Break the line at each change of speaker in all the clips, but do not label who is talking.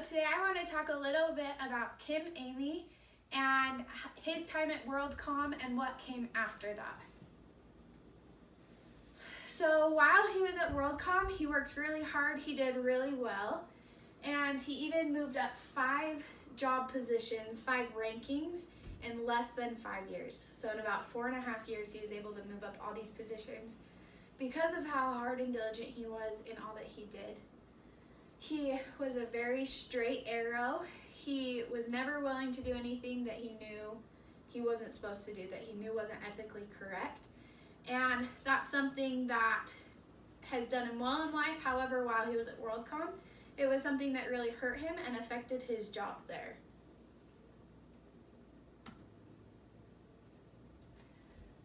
today I want to talk a little bit about Emigh and his time at WorldCom and what came after that. So while he was at WorldCom, he worked really hard, he did really well, and he even moved up 5 job positions, 5 rankings in less than 5 years. So in about 4.5 years, he was able to move up all these positions because of how hard and diligent he was in all that he did. He was a very straight arrow. He was never willing to do anything that he knew he wasn't supposed to do, that he knew wasn't ethically correct. And that's something that has done him well in life. However, while he was at WorldCom, it was something that really hurt him and affected his job there.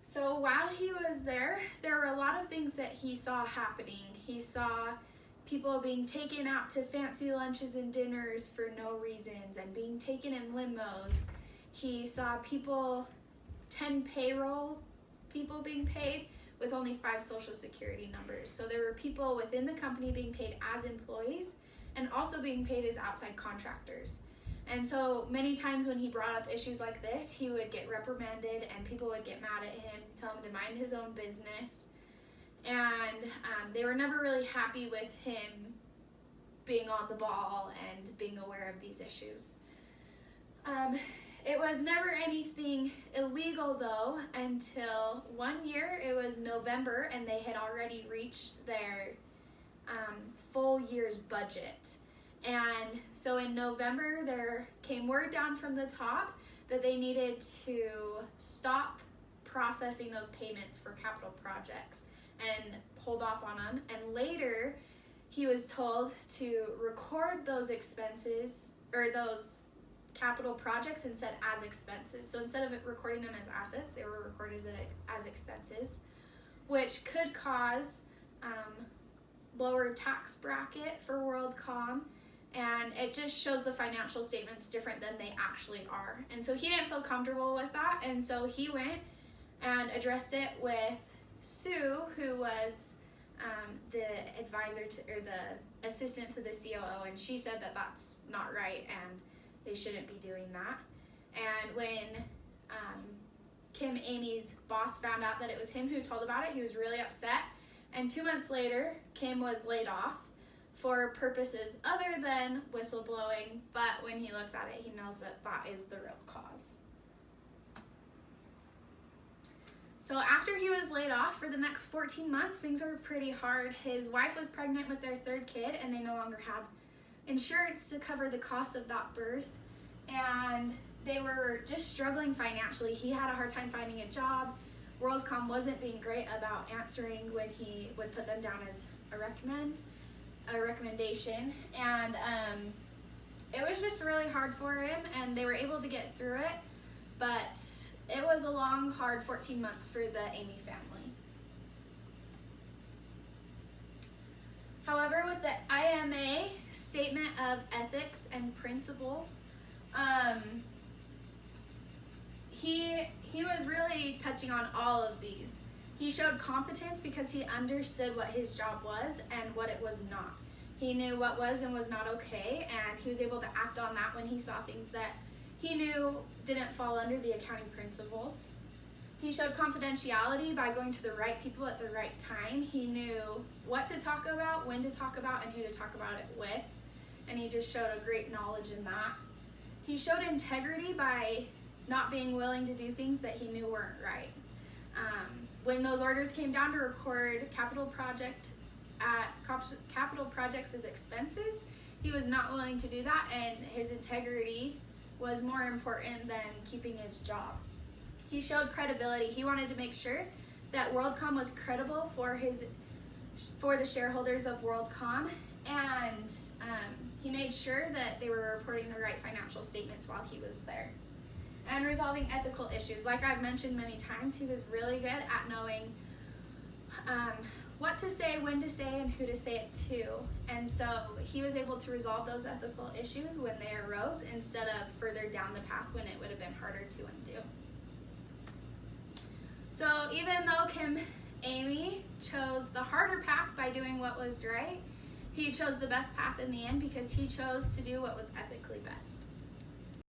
So while he was there were a lot of things that he saw happening. He saw people being taken out to fancy lunches and dinners for no reasons and being taken in limos. He saw 10 payroll people being paid with only 5 social security numbers. So there were people within the company being paid as employees and also being paid as outside contractors. And so many times when he brought up issues like this, he would get reprimanded and people would get mad at him, tell him to mind his own business. And they were never really happy with him being on the ball and being aware of these issues. It was never anything illegal though until one year. It was November and they had already reached their full year's budget. And so in November there came word down from the top that they needed to stop processing those payments for capital projects and hold off on them. And later he was told to record those expenses or those capital projects instead as expenses. So instead of recording them as assets, they were recorded as expenses, which could cause lower tax bracket for WorldCom, and it just shows the financial statements different than they actually are. And so he didn't feel comfortable with that, and so he went and addressed it with Sue, who was the advisor or the assistant to the COO, and she said that that's not right and they shouldn't be doing that. And when Emigh's boss found out that it was him who told about it, he was really upset. And 2 months later, Kim was laid off for purposes other than whistleblowing, but when he looks at it, he knows that that is the real cause. So after he was laid off for the next 14 months, things were pretty hard. His wife was pregnant with their 3rd kid, and they no longer had insurance to cover the cost of that birth, and they were just struggling financially. He had a hard time finding a job. WorldCom wasn't being great about answering when he would put them down as a recommendation, and it was just really hard for him, and they were able to get through it, but it was a long, hard 14 months for the Emigh family. However, with the IMA Statement of Ethics and Principles, he was really touching on all of these. He showed competence because he understood what his job was and what it was not. He knew what was and was not okay, and he was able to act on that when he saw things that he knew didn't fall under the accounting principles. He showed confidentiality by going to the right people at the right time. He knew what to talk about, when to talk about, and who to talk about it with, and he just showed a great knowledge in that. He showed integrity by not being willing to do things that he knew weren't right. When those orders came down to record capital projects as expenses, he was not willing to do that, and his integrity was more important than keeping his job. He showed credibility. He wanted to make sure that WorldCom was credible for the shareholders of WorldCom, and he made sure that they were reporting the right financial statements while he was there. And resolving ethical issues. Like I've mentioned many times, he was really good at knowing what to say, when to say, and who to say it to. And so he was able to resolve those ethical issues when they arose instead of further down the path when it would have been harder to undo. So even though Emigh chose the harder path by doing what was right, he chose the best path in the end because he chose to do what was ethically best.